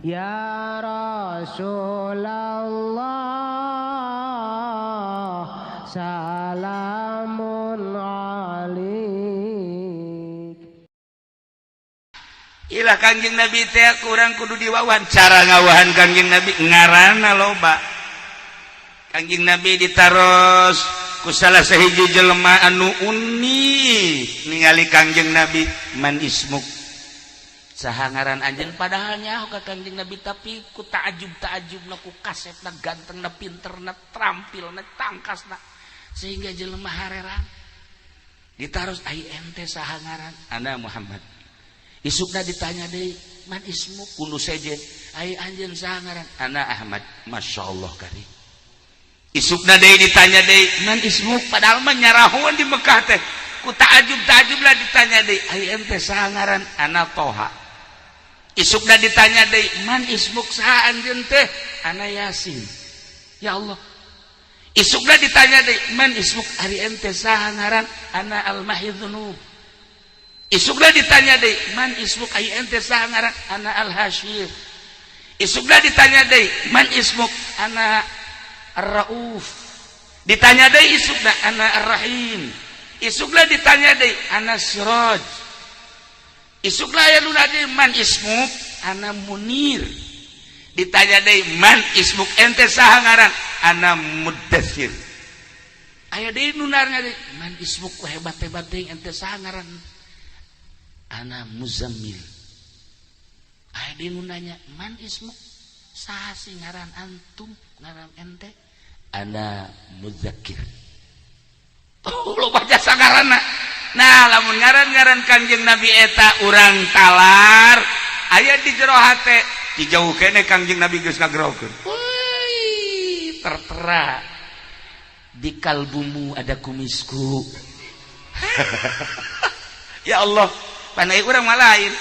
Ya Rasulullah salamun alaik. Ilah Kangjeng Nabi teh kurang kudu diwawancara ngawahan Kangjeng Nabi ngaranna loba. Kangjeng Nabi ditaros ku salah sahiji jelema anu uni ningali Kangjeng Nabi, man ismuk, saha ngaran anjeun, padahal nyaho ka Kangjeng Nabi tapi ku taajub-taajubna, ku kasepna, gantengna, pinterna, trampilna, tangkasna sehingga jelema hareran. Ditaros ai ente saha ngaran? Ana Muhammad. Isukna ditanya deui, man ismuk, kudu sejen, ai anjeun saha ngaran? Ana Ahmad. Masyaallah karim. Isukna deui ditanya deui, man ismuk, padahal mah nyarahuan di Mekah teh. Ku taajub lah ditanya deui, ai ente saha ngaran? Ana Toha. Isukna ditanya deui, man ismuk, saha anjeun teh? Ana Yasin. Ya Allah. Isukna ditanya deui, man ismuk, ari ente saha ngaran? Ana Al-Mahidzunub. Isukna ditanya deui, man ismuk, ai ente saha ngaran? Ana Al-Hasyir. Isukna ditanya deui, man ismuk? Ana Ar-Rauf. Ditanya deui isukna, ana Ar-Rahim. Isukna ditanya deui, ana Siraj. Isukna aya nu deui, man ismuk? Ana Munir. Ditanya deui, man ismuk, ente saha ngaran? Ana Muddatsir. Aya deui nu narnya deui, man ismuk, hebat-hebat deui, ente saha ngaran? Ana Muzammil. Aya deui nu nanya, man ismuk, saha sih ngaran antum, ngaran ente? Ana Mudzakir. Oh, lo baca sangaranna. Nah, lamun ngaran-ngaran Kangjeng Nabi eta urang talar, aya di jero hate, dijauh kene Kangjeng Nabi geus ngagrokeun. Woi, tertera di kalbumu ada kumisku. Ya Allah, panai urang mah lain.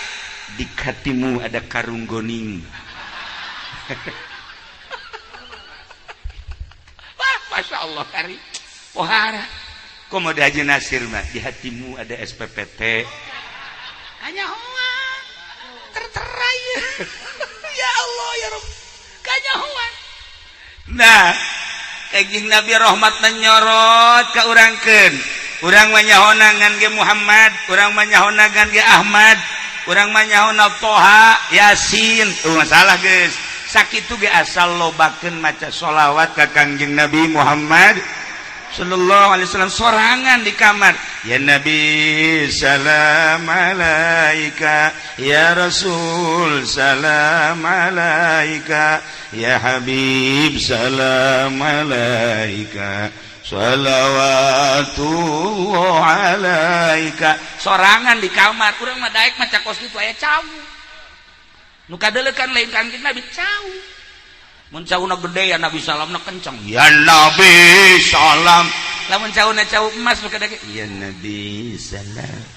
Di hatimu ada karung goning. Masya Allah kari pohara komo di Haji Nasir mah di hatimu ada SPPT hanya hoan tertera ya Allah ya Rabb kanya hoan. Nah Kangjeng Nabi rahmat menyorot ka urangkeun, urang mah nyahona ngan ge Muhammad, urang mah nyahona ngan ge Ahmad, urang mah nyahona Toha, Yasin, masalah geus. Sakitu ge asal lobakeun maca sholawat ka Kangjeng Nabi Muhammad sallallahu alaihi wasallam sorangan di kamar. Ya Nabi salam alaika, ya Rasul salam alaika, ya Habib salam alaika, shalawatullah alaika. Sorangan di kamar, urang mah daek maca kos kitu aya cawu. Nu kadeulekan lain Kangjeng Nabi cau. Mun cauna gede ya Nabi salamna kencang. Ya Nabi salam. Lamun cauna cau emas maka dake ya Nabi salam.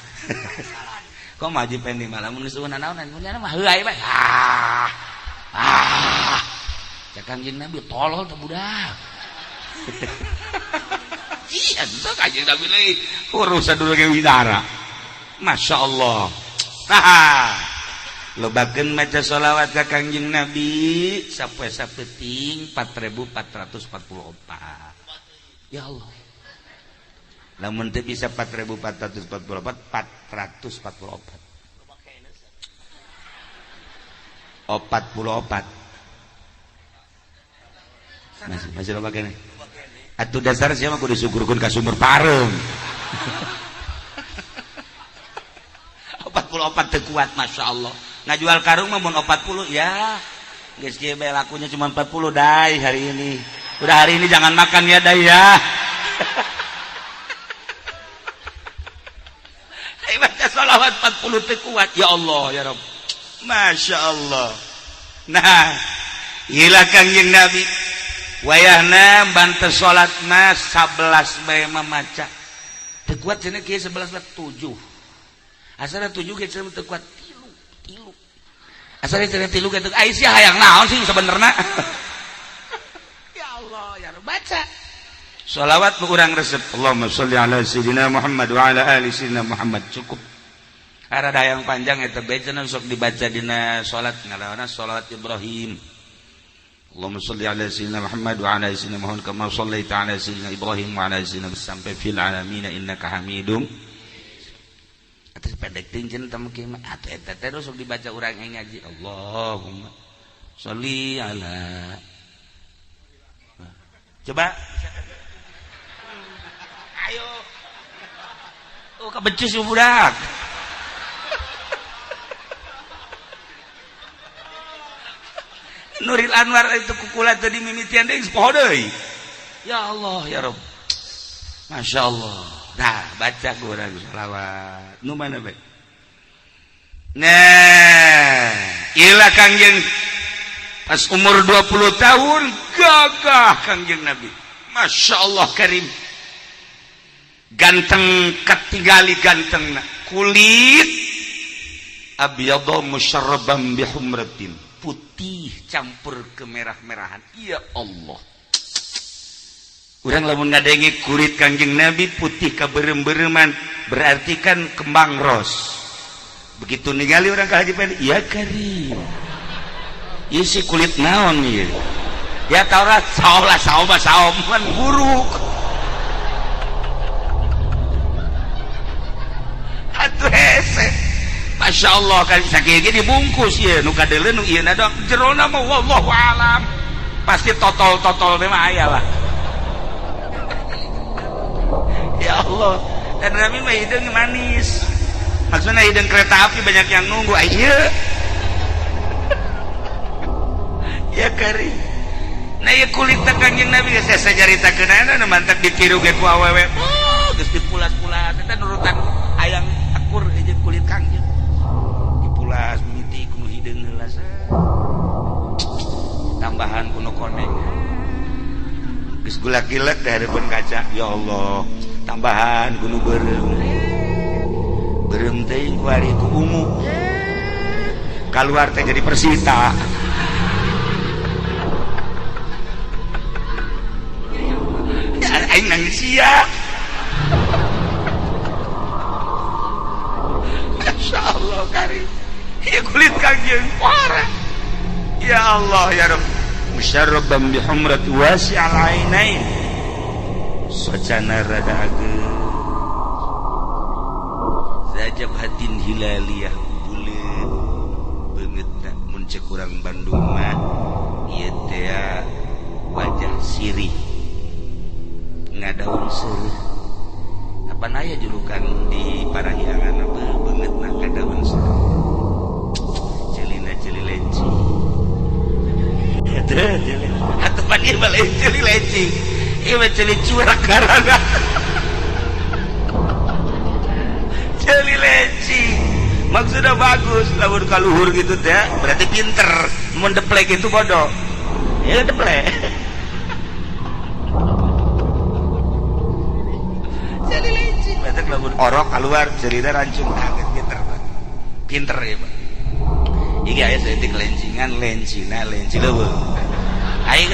Kok maji pending malam mun sueunan naonan mun mah heuai bae. Cak Kangjeng Nabi tolol teh budak. Iya, itu Kangjeng Nabi leuy urusan dulu ge widara. Masya Allah. Lobakeun maca sholawat ka Kangjeng Nabi sapoe sapeting 4444. Ya Allah. Lamun teu bisa 4444 444. 44. Masih loba kene. Atuh dasar sia mah kudu disukurkeun ka sumur pareum. 44 teu kuat masyaallah. Ngajual karung mah mun 40 ya geus kieu bae lakunya cuma 40 dai hari ini. Udah hari ini jangan makan ya dai ya. Ai baca sholawat 40 teu kuat ya Allah ya Rabb. Masya Allah. Nah, ilah Kangjeng Nabi wayahna bantu salat mas 11 bae mamaca. Teu kuat cenah kieu 11 7. Asal 7 ge cenah teu kuat. Tilu. Asalnya cerita tilu gitu. Aisyah hayang naon sih sebenarnya. Ya Allah, ya Rabb, baca. Sholawat nu urang resep. Allahumma sholli ala sayyidina Muhammad wa ala ali sayyidina Muhammad. Cukup. Arada yang panjang eta bejana sok dibaca dina salat ngaranna salat Ibrahim. Allahumma shalli ala sayyidina Muhammad wa ala sayyidina Muhammad kama shallaita ala sayyidina Ibrahim wa ala sayyidina sampai fil alamin innaka Hamidum. Atas pendek tingjeun teh mungkin atuh eta teh sok dibaca urang yang ngaji. Allahumma shalli ala. Coba. Ayo. Oh kabecus budak. Nuril Anwar itu kukula tadi mimitian deui poho deui. Ya Allah ya Rabb. Masya Allah. Nah, baca urang selawat. Nu mana bae? Nah, ilah Kangjeng pas umur 20 tahun gagah Kangjeng Nabi. Masya Allah karim. Ganteng ketinggali gantengna. Kulit abyadha musyarraban bihumratin. Putih campur kemerah-merahan. Ya Allah. Urang lamun ngadengi kulit Kangjeng Nabi putih kaberem-bereman berarti kan kembang ros. Begitu ningali orang ka Haji Pandi, ya karim. Ieu si kulit naon ieu? Ya Taurat saom kan buruk. Atuh hese. Masya Allah kan sakit dibungkus ya nu kadeuleun nu ieu na dong jerona mah wallahu alam pasti totol memang aya lah. Ya Allah dan kami mah hideung manis maksudnya hideung kereta api banyak yang nunggu ayo ya kari nah ya kulit Kangjeng Nabi saya sajaritakeun aya mantap ditiru ge ku awewe geus dipulas-pulas eta nurutan hayang akur jeung kulit Kangjeng pulas mimiti kuno hideung heula tambahan kuno koneng geus gulak-gilek da hareupeun kaca ya Allah tambahan kuno beureum teuing ku ari ku ungu kaluar teh jadi persita aing nangis sia Masya Allah karim ya kulit Kangjeng parah ya Allah ya Rabb musyarraban bihumrat wasi'al ainain sacana rada ageuh zajab hatin hilaliyah buleut beungeutna mun ceuk urang Bandung mah ieu teh wajah sirih ngadaun seueuh apa aya julukan di Parahyangan beungeutna ngadaun seueuh lenci atau panir balik celi lenci ieu mah celi curak karana celi lenci maksudnya bagus lamun kaluhur gitu teh berarti pinter mun deplek itu bodoh ya deplek celi lenci berarti lamun orok keluar celina rancung kaget pinter ya Pak. Iki aya setik lencingan lencina lenci leuweung. Aing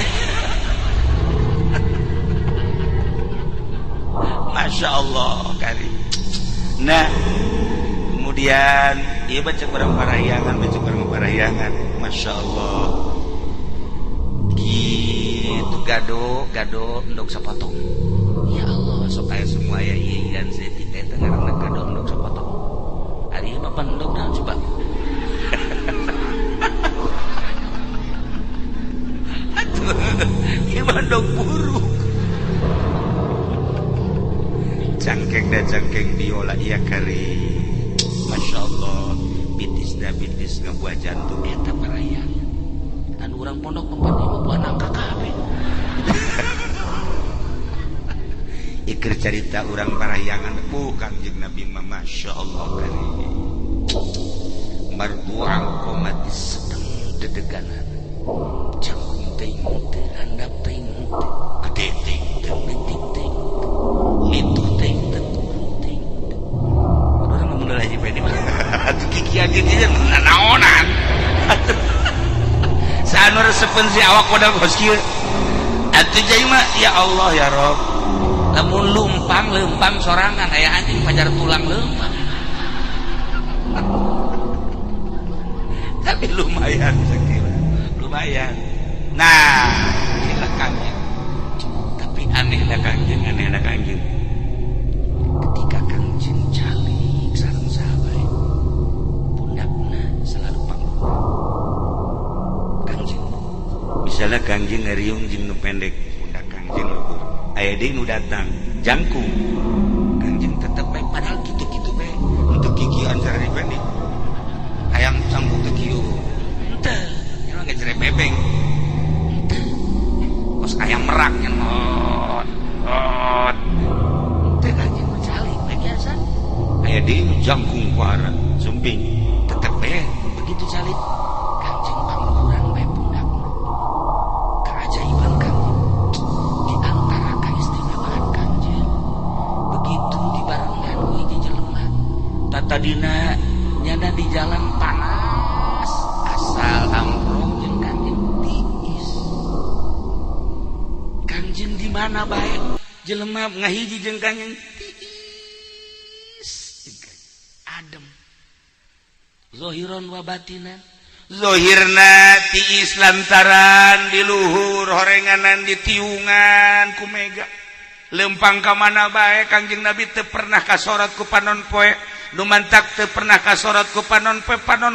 Masya Allah kali. Nah, kemudian ieu baca barang parahyangan, Masya Allah. Gitu gado endog sapotong. Ya Allah, sok aya semua aya ieu dan setik eta ngaranna gado endog sapotong. Ari mah pendog naon coba. Imandok buruk cangkeng dan cangkeng biola iya kari Masya Allah bitis ngabuah jantung eta parahyangan anu urang pondok tempat ieu buah nangka kabeh ikir cerita urang parahyangan Kangjeng Nabi mah Masya Allah kari marbu'an qomatis sedeng dedeganan jangkung teuing teu handap teuing teu gede teuing teu leutik teuing lintuh teuing teu turun teuing urang mun Haji Pedi mah atuh kikian kieu naonan saanu resepeun si awak pada bos kieu atuh jadi mah ya Allah ya Rabb lamun lempang sorangan aya anjing pajar tulang lempang Tapi lumayan sekira, lumayan. Nah, inilah Kangjeng. Tapi anehna Kangjeng. Ketika Kangjeng calik sareng sahabat, pundakna selalu pangluhur. Kangjeng, misalnya Kangjeng ngeriung jeung nu pendek, pundak Kangjeng luhur. Aya deui nu datang, jangkung. Kangjeng tetep bae padahal kitu-kitu bae. Untuk kikian sareng pendek. Hayang sambung teu kieu. Henteu, nya ngejere bebeng. Terus ayam merak nyenot. Teh Kangjeng mencalik biasa. Aya deui jangkung kuara, sumping. Tetep bae begitu calit. Kangjeng pangluhuran bae pundakna. Keajaiban Kangjeng di antara keistimewaan Kangjeng. Begitu dibarengan ku hiji jelema. Tatadina nyana di jalan panas asal amprong jeung Kangjeng tiis. Kangjeng di mana bae jelema ngahiji jeung Kangjeng tiis adem zahiran wa batinan. Zahirna tiis lantaran di luhur horenganan di tiungan ku mega lempang ka mana bae Kangjeng Nabi teu pernah kasorat ku panon poe. Nu mantak teu pernah kasorat ku panon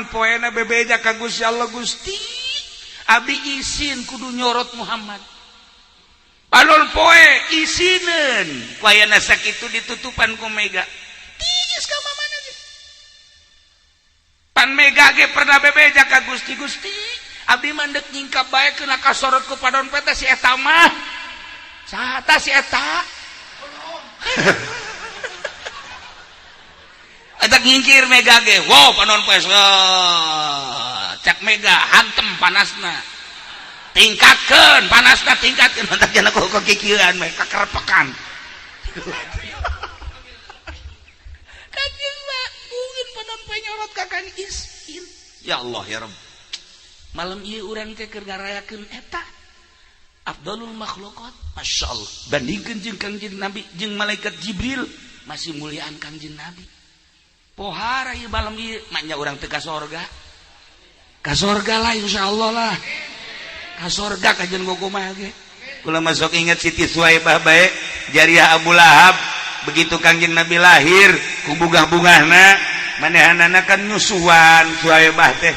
poena bebeja ka Gusti Allah. Gusti abdi izin kudu nyorot Muhammad panon poe isinen ku ayana sakitu ditutupan ku mega tiis ka mamana ge pan mega ge pernah bebeja ka Gusti. Gusti abdi mandek nyingkap bae keuna kasorot ku panon poe si eta mah saha ta si eta eta ngingkir mega ge wow panon poe cak mega hantem panasna tingkatkeun panasna tingkatkeun mantak jana ku kikieuan we kakerepekan Kangjeng mah mungkin panon poe nyorot ka Kang Isin. Ya Allah ya Rabb, malam ieu urang teh keur ngarayakeun eta afdalul makhluqat. Masyaallah bandingkeun jeung Kangjeng Nabi jeung malaikat Jibril masih muliaan Kangjeng Nabi. Pohara ieu malam ieu manya urang teu ka sorga. Ka sorga lah insyaallah lah. Ka sorga kajen kumaha ge. Kula masuk ingat Siti Suwaibah bae jariah Abu Lahab begitu Kangjeng Nabi lahir ku bungah-bungahna manehanana kan nyusuhan Suwaibah teh.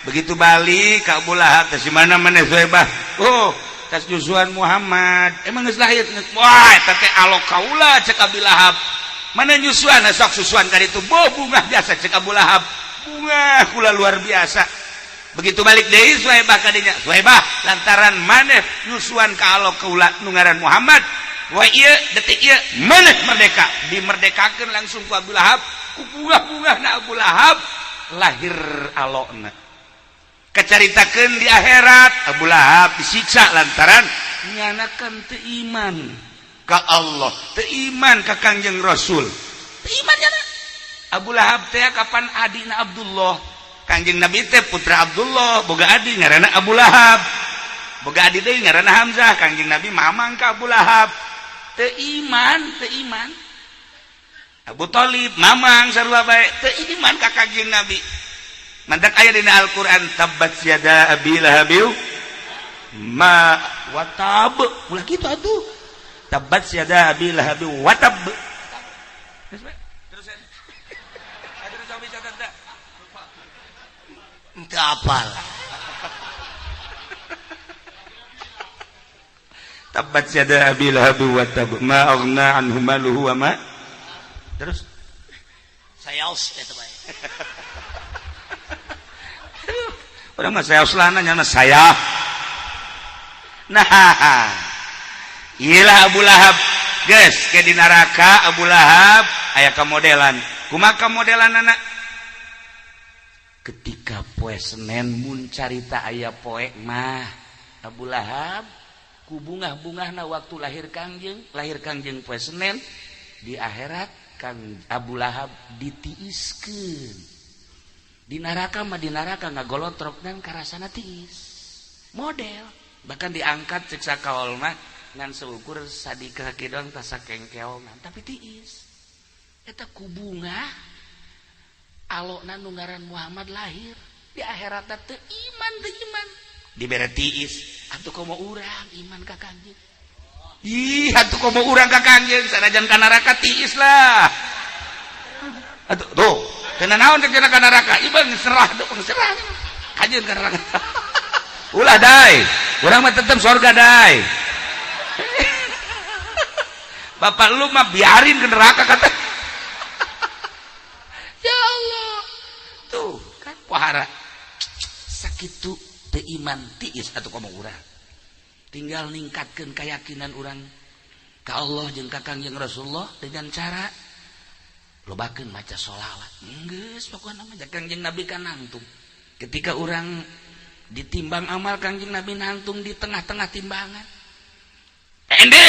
Begitu balik ka Abu Lahab teh si mana maneh Suwaibah? Oh, tas nyusuhan Muhammad. Emang geus lahir? Wah, eta teh alok kaula cek Abu Lahab. Mana nyusuan sok susuan kali itu bunga biasa cek Abu Lahab bunga kula luar biasa. Begitu balik deui Suwaibah kadinya Suwaibah lantaran maneh nyusuan ka alok kaula nu ngaran Muhammad wa ieu detik ieu maneh merdeka dimerdekakeun langsung ku Abu Lahab ku bunga-bungahna Abu Lahab lahir alokna. Kacaritakeun di akhirat Abu Lahab disiksa lantaran nyanakeun teu iman ka Allah, teu iman ka Kangjeng Rasul. Teu iman nya Abu Lahab teh kapan adina Abdullah. Kangjeng Nabi teh putra Abdullah, boga adi ngaranna Abu Lahab. Boga adi deui ngaranna Hamzah. Kangjeng Nabi mamang ka Abu Lahab. Teu iman. Abu Thalib mamang sarua bae teu iman ka Kangjeng Nabi. Mantak aya dina Al-Qur'an tabbat yada Abi Lahab ma watab. Ulah kitu atuh. Tabbat yada Abi Lahab wa tab. Terus coba catat dah. Teu apal. Tabbat yada Abi Lahab wa tab ma aghna anhu maluhu wa ma. Terus sayaos eta bae. Urang mah sayaoslana nya saya. Nah, iyalah Abu Lahab geus ke di neraka. Abu Lahab aya kamodelan. Kumaha kamodelan anak? Ketika poe Senen mun carita aya poe mah Abu Lahab ku bungah-bungahna waktu lahir Kangjeng poe Senen di akhirat Kang Abu Lahab ditiiskeun. Di neraka mah di neraka ngagolotroknan karasana tiis. Model bahkan diangkat cek sakaol mah ngan seukur sadika kidong tasa kengkeongan tapi tiis eta ku bunga alokna nu ngaran Muhammad lahir di akhirat teh iman dibere tiis atuh komo urang iman ka Kangjeng. Ih atuh komo urang ka Kangjeng sanajan ka neraka tiis lah. Atuh tuh kena naon teh kena ka neraka iban serah serah Kangjeng ka neraka. Ulah dai urang mah tetep surga dai. Bapak lu mah biarin ke neraka kata. Ya Allah. Tuh kan pohara. Sakitu teu iman tiis atuh komo urang. Tinggal ningkatkeun keyakinan urang ka Allah jeung ka Kangjeng Rasulullah dengan cara lobakeun maca sholawat. Geus pokona mah Kangjeng Nabi kan nangtung. Ketika urang ditimbang amal Kangjeng Nabi nangtung di tengah-tengah timbangan. Ende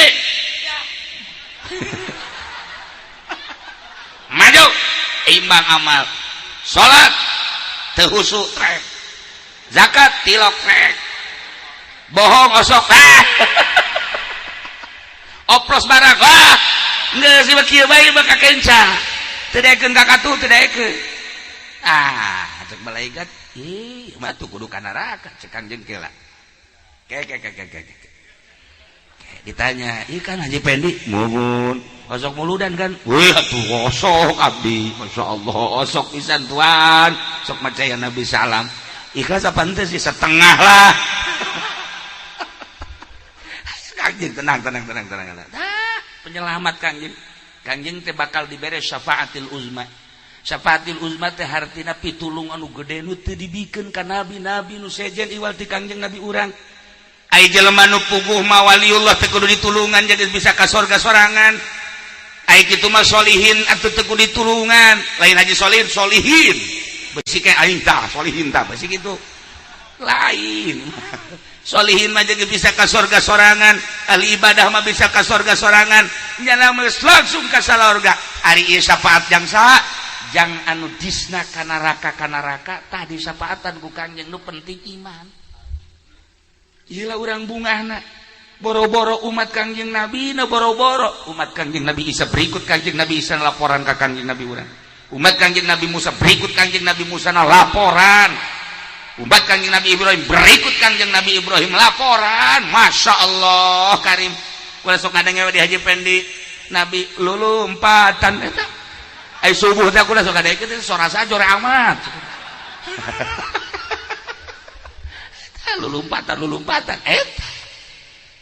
maju imbang amal salat teu husu trek zakat tilok trek bohong osok oplos barang geus si kieu bae mah kakenca teu daekeun ka katu teu daekeun cek malaikat mah tuh kudu ka neraka cek Kangjeng keula ditanya, ikan Haji Pendi mumun, osok muludan kan? Wih, atuh osok abdi, masya Allah, osok pisan tuan, sok macaya Nabi salam. Ikhlas apa ente sih setengah lah. Kangjeng tenang. Penyelamat Kangjeng teh bakal dibere syafaatil uzma. Syafaatil uzma teh hartina pitulung anu gede nu teu dibikeun ka nabi-nabi nu sejen iwal ti Kangjeng Nabi urang. Ai jelema nu puguh mah waliullah teu kudu ditulungan jadi bisa ka sorga sorangan. Ai kitu mah solihin atuh teu kudu ditulungan. Lain haji solihin. Besi ke aing tah solihin tah besi kitu. Lain. Solihin mah jadi bisa ka sorga sorangan. Ahli ibadah mah bisa ka sorga sorangan. Nyana mah langsung ka sorga. Ari ieu syafaat jang saha? Jang anu disna ka neraka tah disafaatan ku Kangjeng nu penting iman. Iyalah urang bungahna boro-boro umat Kangjeng Nabi na boro-boro umat Kangjeng Nabi Isa berikut Kangjeng Nabi Isa laporan ka Kangjeng Nabi urang umat Kangjeng Nabi Musa berikut Kangjeng Nabi Musa na laporan umat Kangjeng Nabi Ibrahim berikut Kangjeng Nabi Ibrahim laporan. Masya Allah karim kulah sok ngadengewe di Haji Pendi Nabi lulumpatan eta ai subuh teh kulah sok ngadengewe sorasa jore amat lulumpatan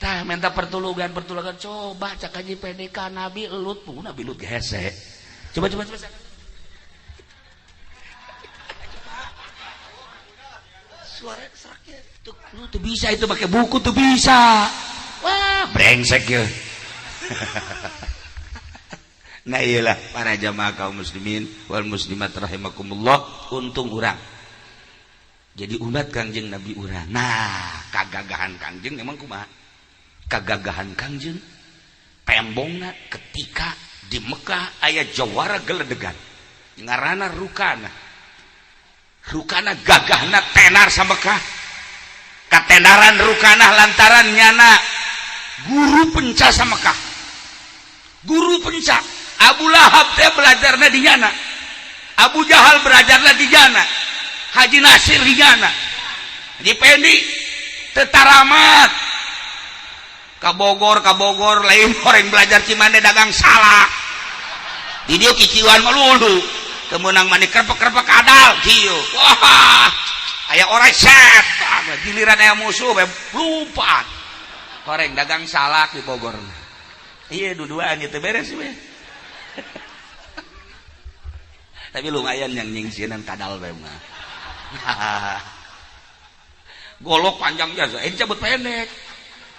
tah minta pertulungan coba cak Haji PDK Nabi elut pun Nabi elut hese coba suara sakit tuh bisa itu pakai buku tuh bisa wah brengsek ya. Nah iyalah para jamaah kaum muslimin wal muslimat rahimakumullah untung urang jadi umat Kangjeng Nabi urang. Nah, kagagahan Kangjeng emang kumaha? Kagagahan Kangjeng tembongna ketika di Mekah aya jawara geledegan. Ngaranna Rukana. Rukana gagahna tenar sa Mekah. Katenaran Rukana lantaran nyana guru penca sa Mekah. Guru penca. Abu Lahab teh belajarna di nyana. Abu Jahal belajarna di nyana. Haji Nasir higana Haji Pendi tetaramat ka Bogor lain orang belajar Cimande dagang salak di dieu kiciuan melulu temenang mani kerpek adal kieu wah aya orang set giliran aya musuh lupa orang dagang salak di Bogor iya duduan ieu teh beres we tapi lumayan yang nyingsinan kadal we mah golok panjang jasa ini cabut pendek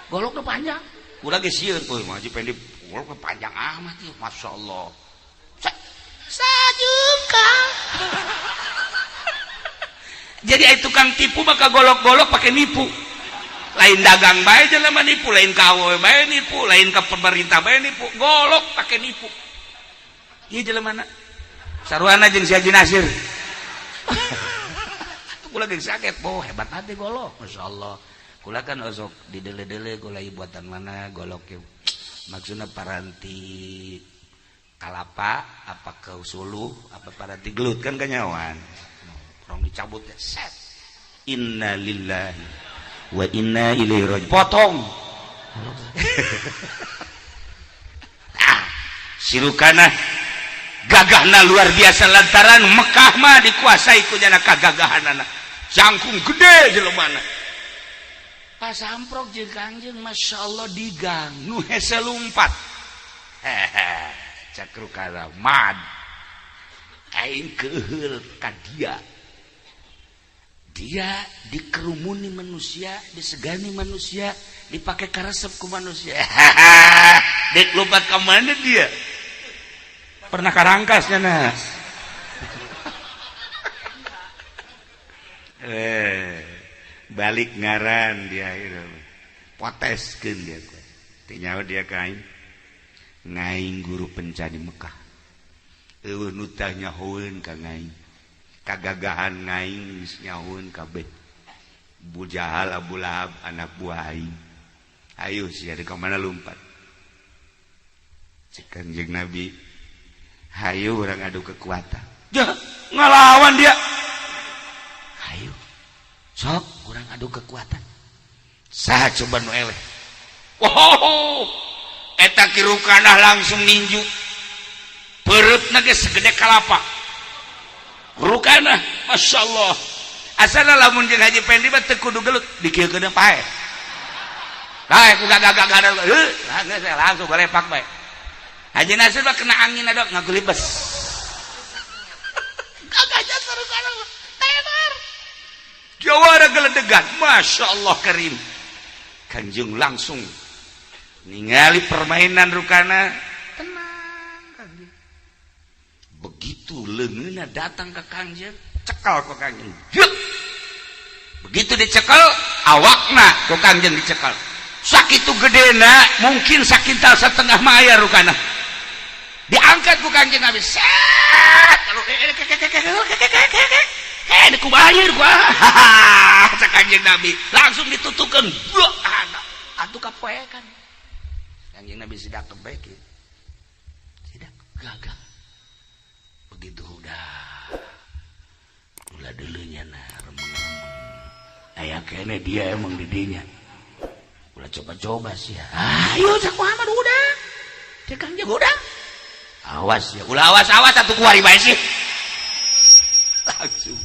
golok udah panjang udah gesieun tuh Haji Pendek golok panjang amat ya Masya Allah sajungka jadi itu tukang tipu maka golok-golok pakai nipu lain dagang bae jelema nipu lain ka awewe bae nipu lain ka pemerintah bae nipu golok pakai nipu ieu jelema saruana jeung si Haji Nasir kula geus sakit boh hebat hati golok Masya Allah kula kan osok didele-dele golai buatan mana golok maksudna paranti kalapa apa ke suluh apa pada tigelut kan kanyawan orang dicabut ya set inna lillahi wa inna ilaihi raji'un potong Sirukana gagahna luar biasa lantaran Mekah mah dikuasai ku jana kagagahanana jangkung gede jelemana pas samprok jeung Kangjeng masyaallah digang nu hese lumpat Cakrukana mad aing keheul ka dia dikerumuni manusia disegani manusia dipakai karesep ku manusia dek lompat ke mana dia pernah karangkas cenah balik ngaran dia itu poteskeun dia tinyawa dia kain ngaing guru pencani Mekah eueuh nu tah nyahoeun ka ngaing kagagahan ngaing geus nyahoeun kabeh Bu Jahal Abu Lahab anak buah aing ayo sia di ka mana lompat cek Kanjeng Nabi hayu urang adu kekuatan jah ngalawan dia hayu sok urang adu kekuatan saha coba nu eleh wow eta Kirukana langsung ninju pereutna ge segede kalapa Rukana masyaallah asana lamun jeung Haji Pendi mah teu kudu gelut dikiekeun pae kae ku gagah langsung balepak bae Haji Nasir mah kena angin adok ngagulibes gagahnya Rukana tebar jawara geledegan masyaallah karim Kanjeng langsung ningali permainan Rukana tenang Kanjeng begitu leungeunna datang ke Kanjeng cekal ku Kanjeng begitu dicekel awakna ku Kanjeng dicekel sakitu gedena mungkin sakintal setengah maya Rukana diangkat ku Kanjeng Nabi set kalau dikubayar ku cek Kanjeng Nabi langsung ditutukeun atuh kapoekan Kanjeng Nabi sidak kebeki sidak gagah begitu udah ulah dulunya nah remeng-remeng aya kene dia emang di dinya ulah coba-coba sih ayo cak Muhammad udah cek Kanjeng udah awas ya ulah awas atuh kuari bae sih langsung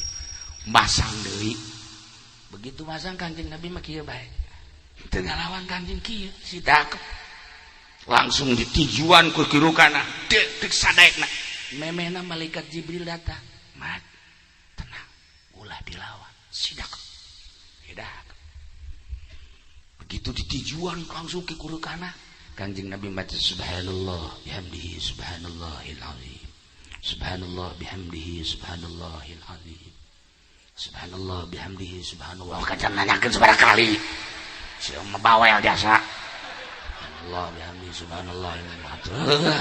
masang deui begitu masang Kanjeng Nabi mah kieu bae teu ngalawan Kanjeng kieu sidak langsung ditijuan ku Kirukana dek sadaekna memehna malaikat Jibril datang mat tenang ulah dilawan sidak hidak begitu ditijuan langsung ke Kirukana Kanjeng Nabi maca subhanallah bihamdihi subhanallahil azim subhanallah bihamdihi subhanallahil azim subhanallah bihamdihi subhanallah kacan nanyakeun sabaraha kali sia mah bawel jasa Allah bihamdi subhanallah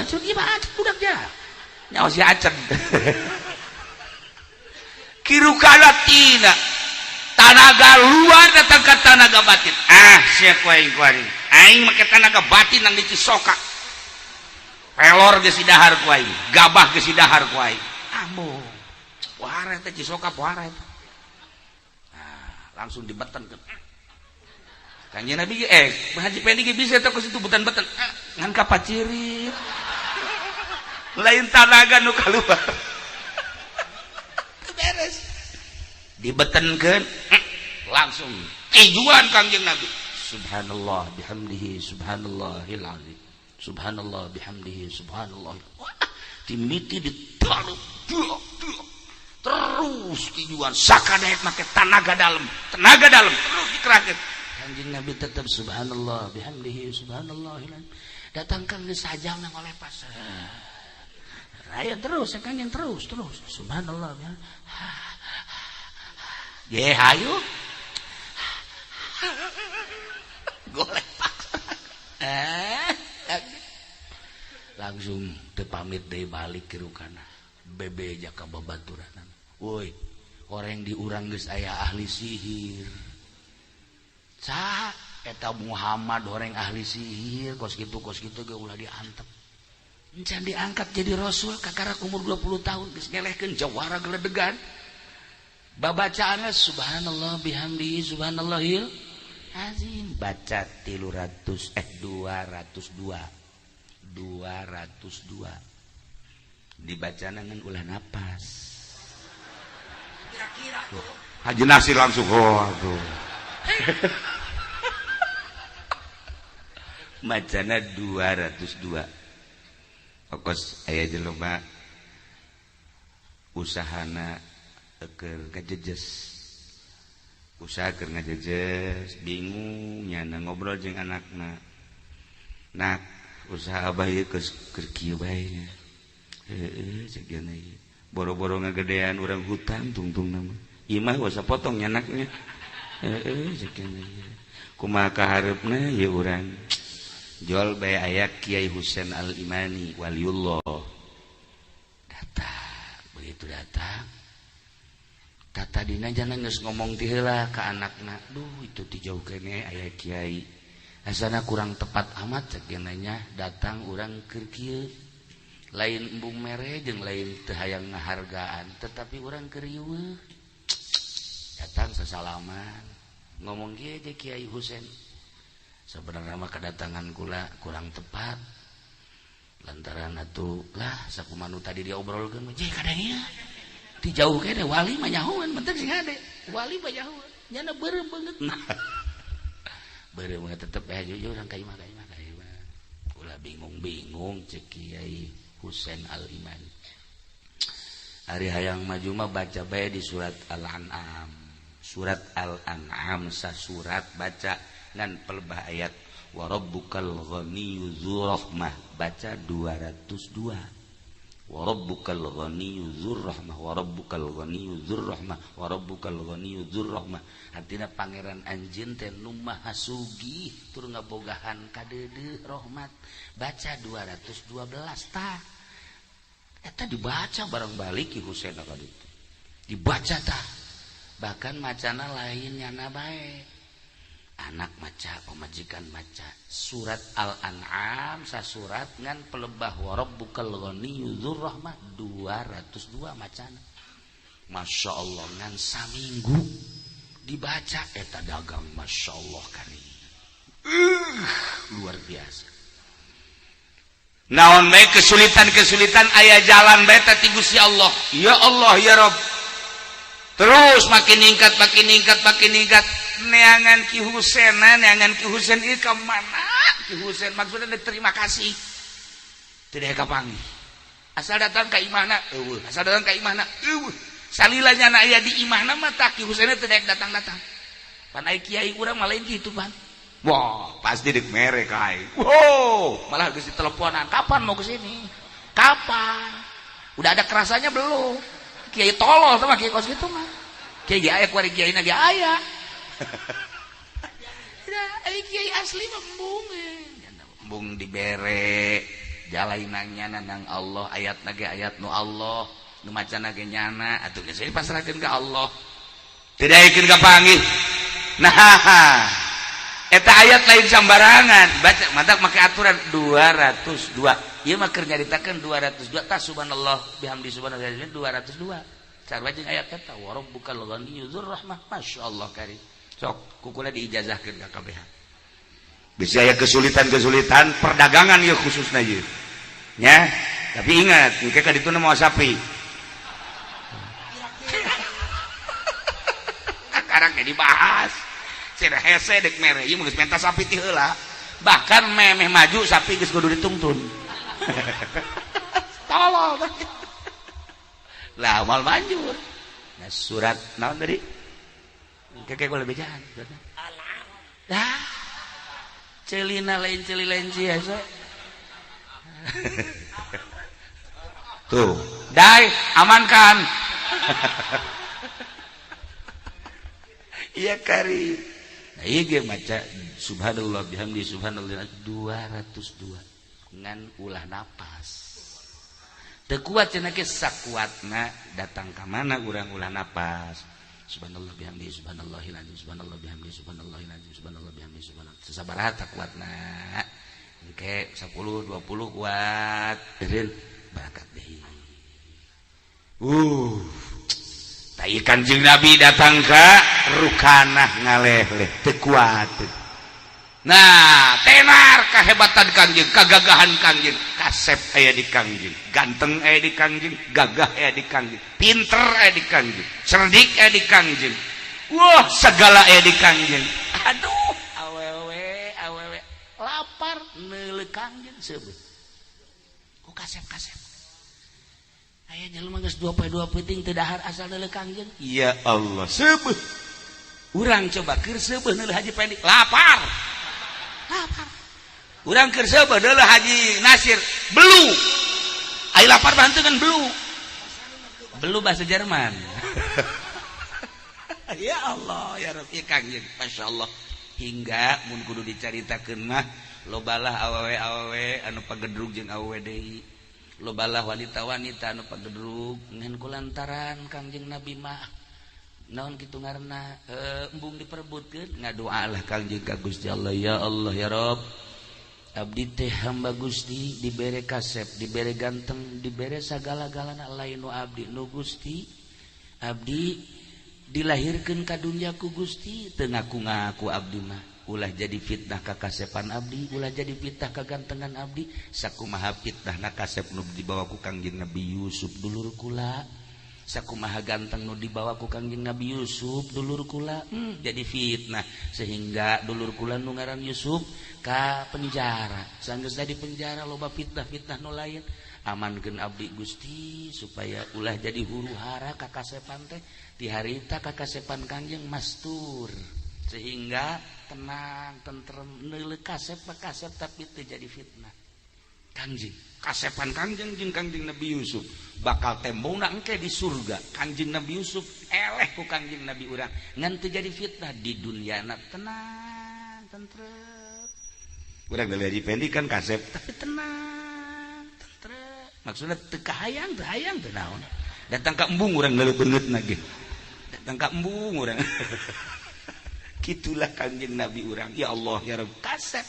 atur gimana budak ja nyawa si acen Kirukana tina tanaga luar datang ke tanaga batin siap aing kuari aing make tanaga batin nang di Cisoka pelor geus dahar ku aing gabah geus dahar ku aing ambo pohara teh Cisoka pohara eta langsung dibetenkeun Kanjeng Nabi Haji Pendi ge bisa teh ku situ betan-betan ngan kapacirit lain tanaga nu kaluar beres dibetenkeun langsung tijuan Kanjeng Nabi subhanallah bihamdihi subhanallahil azim subhanallah bihamdihi subhanallah timiti ditaruh terus tijuan sakadaek make tenaga dalam terus dikerakeun Kanjeng Nabi tetap subhanallah bihamdihi subhanallahil azim datangkan geus sajang nang oleh pas raya terus Kanjeng terus subhanallah ye hayu golek paksa langsung teu pamit deui balik ke Rukana bebe jaka babaturan woi orang di urang geus aya ahli sihir saha eta Muhammad orang ahli sihir kos kitu ge ulah diantep encan diangkat jadi rasul kakara umur 20 tahun geus ngelehkeun jawara geledegan babacaanna subhanallah bihamdihi subhanallahil azim baca 202 dibacana ngan ulah napas kira-kira tuh Haji Nasir langsung tuh macana 202 okos aya jelema usahana keur ngajejes usaha keur ngajejes bingung nyana ngobrol jeung anakna nak usaha abah ieu keur kieu bae nya heueuh cek gana ieu boro-boro ngagedean urang hutan tungtungna mah ieu mah wasa potong nyanaknya heueuh cek gana ieu kumaha kaharepna ieu urang jual bae aya Kiai Husain Al-Imani waliullah datang begitu datang tata dina jangan geus ngomong ti heula ka anakna duh itu dijauh kene aya kiai asana kurang tepat amat cek genanya datang urang keur kieu lain embung mere jeung lain teu hayang ngahargaan tetapi urang keur riweuh datang sasalaman ngomong kieu je Kiai Husain sebenarnya mah kedatangan kula kurang tepat lantaran atuh lah sakumaha tadi diobrolkeun je kadangnya ti jauh kene wali mah nyahoan mentek sing ade wali mah nyahoan nyana beureum banget beureum tetep jujur urang ka imah ulah bingung cek Kiai Husain Al-Iman ari hayang maju mah baca bae di surat Al-An'am sasurat baca ngan pelebah ayat wa rabbukal ghaniyyu dzur rahmah baca 202 wa rabbukal ghaniyyu dzur rahmah wa rabbukal ghaniyyu dzur rahmah wa rabbukal ghaniyyu dzur rahmah artina pangeran anjeun teh nu maha sugih tur ngabogahan kadeudeu rahmat baca 212 tah eta dibaca bareng balik Ki Husain ka ditu dibaca tah bahkan macana lain nyana bae anak maca pamajikan maca surat Al-An'am sasurat ngan pelebah wa rabbukal ghaniyyu dzur rahmah 202 macana Masya Allah ngan saminggu dibaca eta dagang Masya Allah kali luar biasa naon bae kesulitan aya jalan bae ti Gusti Allah ya Allah ya Rabb terus makin ningkat neangan Ki Husain ieu ka mana Ki Husain maksudna terima kasih tidak kapanggih asal datang ka imahna eueuh salila nyana aya di imahna mah tah Ki Husain teh daek datang-datang pan aya kiai urang mah lain kitu pan wah pasti deuk mere ka aing wow malah geus diteleponan kapan mau ke sini kapan udah ada kerasanya belum kiai tolol sama kiai kos gitu mah kiai aya kuari kiai na ge aya kiai asli embung dibere jalainannya nang Allah ayat nage ayat nu Allah nu macana ge nyana atuh geus dipasrahkeun ka Allah tidak yakin ka panggih nah eta ayat lain sambarangan baca matak make aturan 202 ieu mah keur nyaritakeun 202 tah subhanallah bihamdi subhanallah 202 sarua jeung ayat eta wa rabbukal ghaniyyu dzur rahmah masyaallah karim sok kukula diijazahkeun ka kabeh bisa aya kesulitan perdagangan ya khususna ieu nya tapi ingat engke ka ditu mah sapi akarang dibahas cenah hese dek mere ieu geus menta sapi ti heula bahkan memeh maju sapi geus kudu dituntun tolol lah mal manjur nah surat naon tadi kakek gue lebih jahat dah celina lain celi lain biasa tuh dai amankan iya kari nah iya ge maca subhanallah bihamdi subhanallah 202 ngan ulah napas teu kuat cenah ge sakuatna datang ka mana urang ulah napas subhanallah bihamdi subhanallahil azim subhanallah bihamdi subhanallahil azim subhanallah bihamdi subhanallah sabaraha tak kuatna Oke, 10 20 kuat. Eureun barakat deui. Tai Kanjeng Nabi datang ka Rukanah ngaleh-leh teu kuat. Nah, tenar kahebatan Kanjeng, kagagahan Kanjeng, kasep aya di Kanjeng, ganteng aya di Kanjeng, gagah aya di Kanjeng, pinter aya di Kanjeng, cerdik aya di Kanjeng. Wah, segala aya di Kanjeng. Aduh, awewe lapar neuleuh Kanjeng seubeuh. Ku kasep-kasep. Aya jelema geus 2 peuting teu dahar asal neuleuh Kanjeng. Ya Allah, seubeuh. Urang coba keur seubeuh neuleuh Haji Pendi, lapar. Urang keur seubeuh neuleuh Haji Nasir, belu. Ai lapar bantengan belu. Belu bahasa Jerman. Ya Allah, ya Rabbi Kanjeng, masyaallah. Hingga mun kudu dicaritakeun mah lobalah awewe anu pagedrug jeung awewe deui. Lobalah wanita-wanita anu pagedrug ngan kulantaran Kanjeng Nabi mah naon kitu ngaranna embung diperebutkeun ngadoalah Kanjeng ka Gusti Allah, ya Allah ya Rabb. Abdi teh hamba Gusti dibere kasep, dibere ganteng, dibere sagala-galana lain nu abdi nu Gusti. Abdi dilahirkeun ka dunya ku Gusti teu ngaku-ngaku abdi mah. Ulah jadi fitnah ka kasepan abdi, ulah jadi fitnah ka gantengan abdi. Sakumaha fitnahna kasep nu dibawa ku Kangjeng Nabi Yusuf dulur kula. Sakumaha ganteng nu dibawa ku Kangjeng Nabi Yusuf dulur kula, jadi fitnah sehingga dulur kula nu ngaran Yusuf ka penjara. Sanggeusna di penjara loba fitnah-fitnah nu lain. Amankeun abdi Gusti supaya ulah jadi huru-hara ka kasepan teh. Ti harita ka kasepan Kanjeng mastur sehingga tenang tentrem neuleuh kasep tapi teu jadi fitnah. Kanjeng kasepan Kanjeng jeung Kanjeng Nabi Yusuf bakal tembongna engke di surga. Kanjeng Nabi Yusuf eleh ku Kanjeng Nabi urang ngan teu jadi fitnah di dunyana tenang tentrem. Urang dari Haji Pendi kan kasep tapi tenang tentrem. Maksudna teu kahayang teu naon. Datang ka embung urang ngeuleuh beungeutna ge. Datang ka embung urang. Kitulah Kanjeng Nabi urang. Ya Allah ya Rabb kasep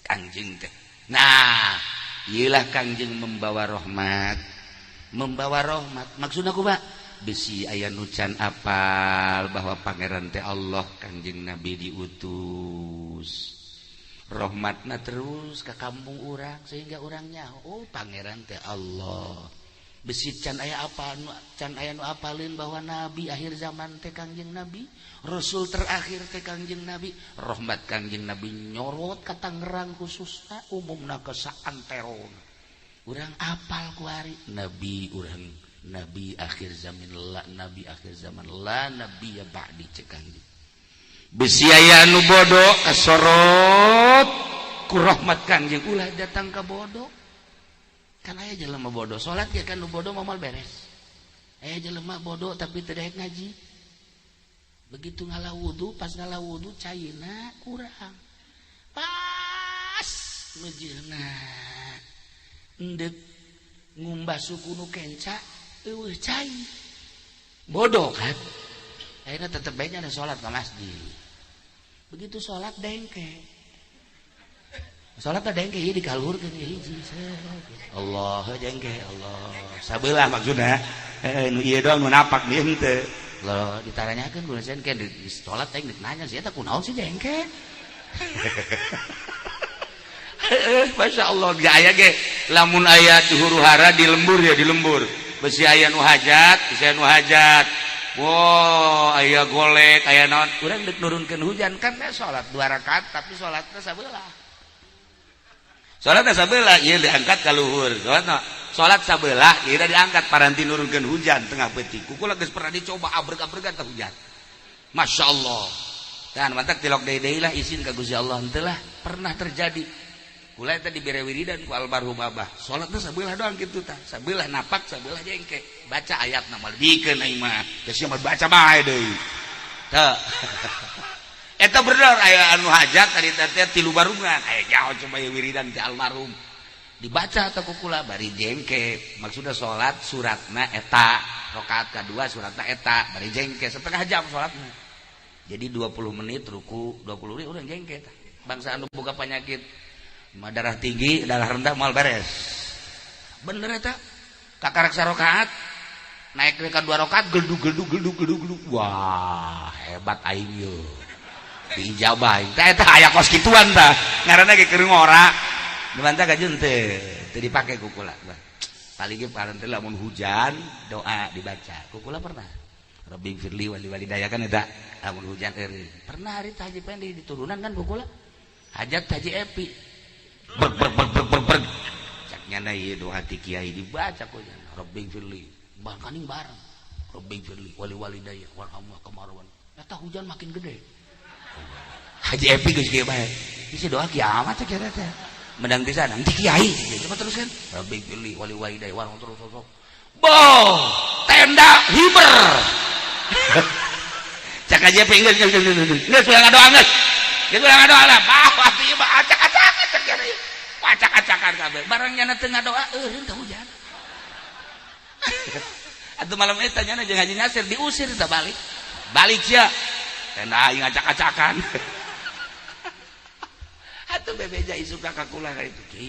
Kanjeng teh. Nah, iyalah Kanjeng membawa rahmat. Membawa rahmat. Maksudna kumaha? Besi aya nu can apal bahwa pangeran teh Allah Kanjeng Nabi diutus. Rahmatna terus ke kampung urang sehingga urangnya oh pangeran teh Allah. Besi can aya apa can aya nu apalin bahwa nabi akhir zaman teh Kanjeng Nabi, rasul terakhir teh Kanjeng Nabi. Rahmat Kanjeng Nabi nyorot ka Tangerang khususna umumna ke saantero. Urang apal ku ari nabi urang nabi akhir zaman la nabi akhir zaman la nabi ya ba'di cek Kanjeng. Besi aya nu bodoh kasorot ku rahmat Kanjeng ulah datang ka bodoh. Kan aya jelema bodoh salat ya kan nu bodoh momal beres. Aya jelema bodoh tapi teu daek ngaji. Begitu ngalah wudu pas ngalah wudu cairna kurang. Pas ngeujeuna endek ngumbah suku nu kenca eueuh cai. Bodoh kan. Akhirnya tetep baiknya ada salat ke masjid. Begitu salat dengke. Salat teh dengke ieu dikalurkeun hiji. Allah dengke Allah. Sabelah maksudna. Nu ieu doang nu napak ieu henteu. Lo ditaranyakeun kunaon sih di salat teh nanya sih eta kunaon sih dengke. Masya Allah aya ge lamun aya huru-hara di lembur ya di lembur. Besi aya nu hajat, besi aya nu hajat. Wow, aya golek, aya naon. Urang deuk nurunkeun hujan kan teh salat 2 rakaat tapi salatna sabelah. Salatna sabelah ieu diangkat ka luhur. Salat sabelah ieu diangkat paranti nurunkeun hujan tengah beutik. Kukula geus pernah dicoba abreg-abregan teh hujan. Masya Allah. Dan mantak tilok deui lah izin ka Gusti Allah henteu lah pernah terjadi. Kula eta dibere wiridan ku almarhum Abah. Salatna sabelah doang kitu tah. Sabelah napak, sabelah jengke. Baca ayatna mah dikeun aing mah. Geus mah baca bae deui. Teu. Eta bener aya anu hajat tadi teh 3 barungan. Aya jauh coba wiridan ti almarhum. Dibaca teh ku kula bari jengke. Maksudna salat suratna eta. Rakaat kadua suratna eta bari jengke setengah jam salatna. Jadi 20 menit ruku, 20 menit urang jengke tah. Bangsa anu boga penyakit darah tinggi darah rendah mal beres bener eta kakarak sarokaat naik ke 2 rakaat geldug wah hebat aing yo diijabah eta aya kos kituan tah ngaranna ge keur ngora dimana gajeun teu dipake ku kula paling ge paranteun lamun hujan doa dibaca ku kula pernah Rabbi firli wali walidayah kan eta lamun hujan eureun pernah hari Haji Pendi diturunan kan ku kula hajat Haji Epi berg cak nyana ieu doa ti kiai dibaca ku Rabbi firli bangkaning bareng Rabbi firli wali walidayah warhamna kamarwan eta hujan makin gede Haji Epi geus kieu bae isi doa kiamat cak eta menang pisan ti kiai coba teruskan Rabbi firli wali walidayah warhamna terus boh tenda hiber cak aja pinggir geus ngadoa geus ngadoa lah bawa ieu mah acak-acakan cak kieu acak-acakan kabeh barang nyana teu ngadoa eureun teh hujan atuh malam eta nyana jeung Haji Nasir diusir teh balik sia tenda aing acak-acakan atuh bebeja isuk ka kula ka itu ki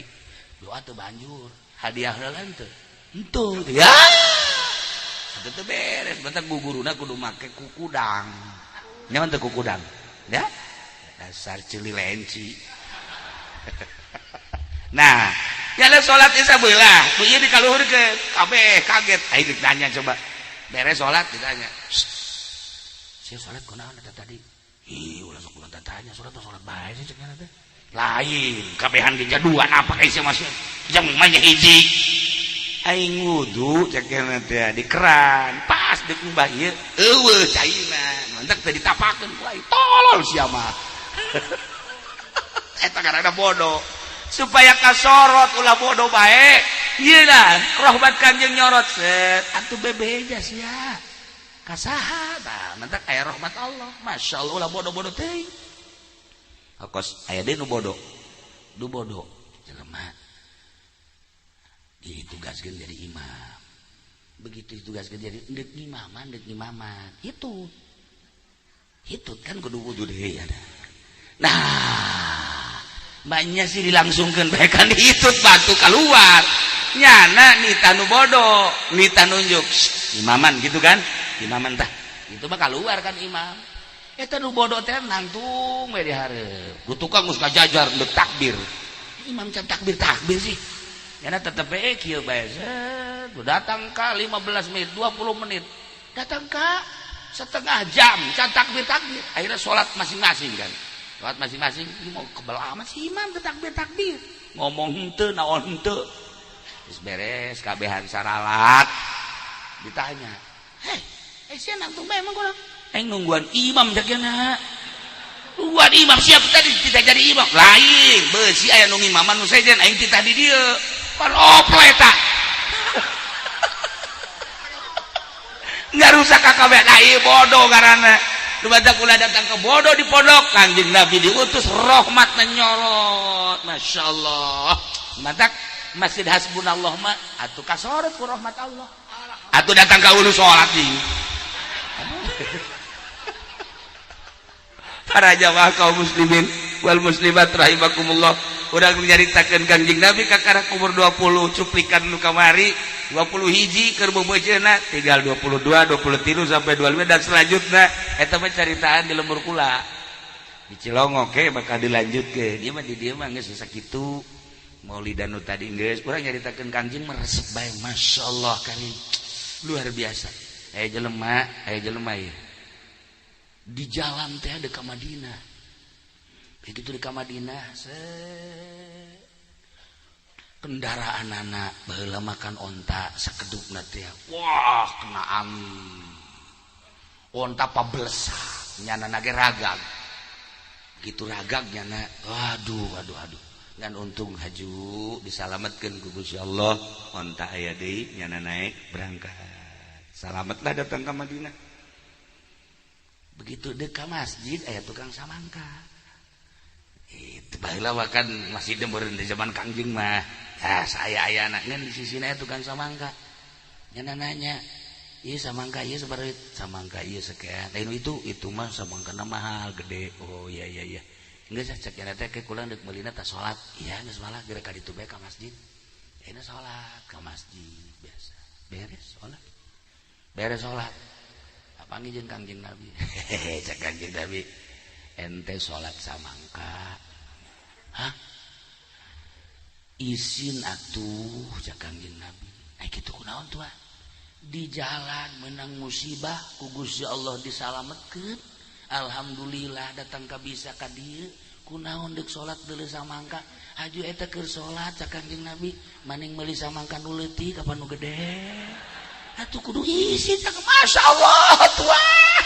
doa teu banjur hadiah heula teu henteu ya atuh teu beres bentar guguruna kudu make kukudang nyaman teu kukudang ya dasar ceuli lenci nah nyana salat isya beulah bu ieu dikaluhurkeun kabeh kaget aing ditanya coba beres salat ditanya sia salat kunaon eta tadi ih ulah sok ulah tanya salat bae sih cenah teh lain kabehan dijaduan apa isi masih jam manya hiji aing wudu cek teh di keran pas deuk mbah ieu eueuh caina mantep teh ditapakeun ku aing tolol sia mah eta karana bodoh supaya kasorot ulah bodoh bae ieu lah rahmat Kanjeng nyorot set atuh bebeja sia kasaha tah mantep aya rahmat Allah masyaallah ulah bodoh-bodoh teuing kos aya deui nu bodoh jelema ditugaskeun jadi imam begitu ditugaskeun jadi deuk ngimaman itu kan kudu wudu deui ada nah banyak sih dilangsungkeun bae kan hitut batu keluar nyana nita nu bodoh nita nunjuk imaman gitu kan imaman tah itu mah keluar kan imam eta nu bodoh teh nangtung we di hareup ku tukang geus ngajajar deuk takbir imam can takbir sih nyana tetep we kieu bae set datang ka 15 menit 20 menit datang ka setengah jam can takbir akhirnya salat masing-masing kan salat masing-masing mau kebal amat si imam ke takbir ngomong henteu naon henteu geus beres kabehan saralat ditanya sia nangtung bae emang kurang aing nungguan imam jagana nungguan imam siap tadi tidak jadi imam lain beusi aya nu ngimaman nu sejen aing titah di dieu pan oplo eta ngarusak kabeh nah ieu bodoh karana nu badak ulah datang ke bodoh di pondok Kanjeng Nabi diutus rahmat nyorot masyaallah matak Masjid Hasbunallah mah atuh kasorot ku rahmat Allah atuh datang ka ulu salat di para jamaah kaum muslimin wal muslimat rahimakumullah urang nyaritakeun Kanjeng Nabi kakarak umur 20 cuplikan nu kamari 20 hiji keur bebejeuna tinggal 22 23 sampai 25 dan selanjutnya eta mah caritaan di lembur kula di Cilongok ge bakal dilanjutkeun ieu mah di dieu mah geus sakitu maulidan nu tadi geus urang nyaritakeun Kanjeng mah resep bae masyaallah karim luar biasa aya jelema ieu di jalan teh ada ke Madinah begitu di Madinah kendaraan anak baheula makan onta sakedupna teh wah kena angin onta pablesak nyana ge ragag gitu ragag nyana aduh ngan untung haju disalametkeun ku Gusti Allah onta aya deui nyana naik berangkat salametlah datang ke Madinah begitu dekat masjid aya tukang samangka itu baheula makan masih meureun di zaman Kangjeng mah ya saya aya anak ngan di sisina tukang samangka nyana nanya ieu samangka ieu sabaraha samangka ieu sekian lain itu mah samangkana mahal gede oh iya geus cek eta teh kula deuk meulina teh salat iya geus malah geura ka ditu bae ka masjid ayeuna salat ka masjid biasa beres salat panggih jeung Kangjeng Nabi cek Kangjeng Nabi ente salat samangka hah izin atuh cek Kangjeng Nabi kitu kunaon tuh di jalan menang musibah ku Gusti Allah disalametkeun alhamdulillah datang ka bisa ka dieu kunaon deuk salat deuleu samangka haju eta keur salat cek Kangjeng Nabi maning meuli samangka nu leutik kapan nu gede atuh kudu isi cek masyaallah tuah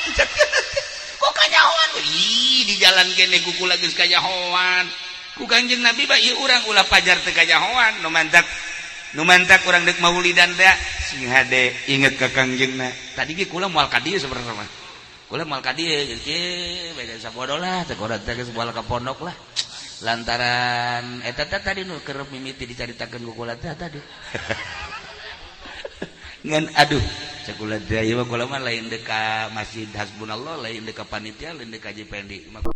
kok kanyahoan di jalan kene kuku lagi kanyahoan ku Kangjeng Nabi ba ieu urang ulah pajar teu kanyahoan nu mantak urang deuk maulidan teh sing hade inget ka Kangjengna tadi ge kula moal ka dieu sebenarnya mah kula moal ka dieu ge beda sabodo lah teh urang teh geus moal ka pondok lah lantaran eta tadi nu keur mimiti dicaritakeun ku kula teh tadi ngan aduh cek kula teh ieu mah kula mah lain deuk ka Masjid Hasbunallah lain deuk ka panitia lain deuk ka JPND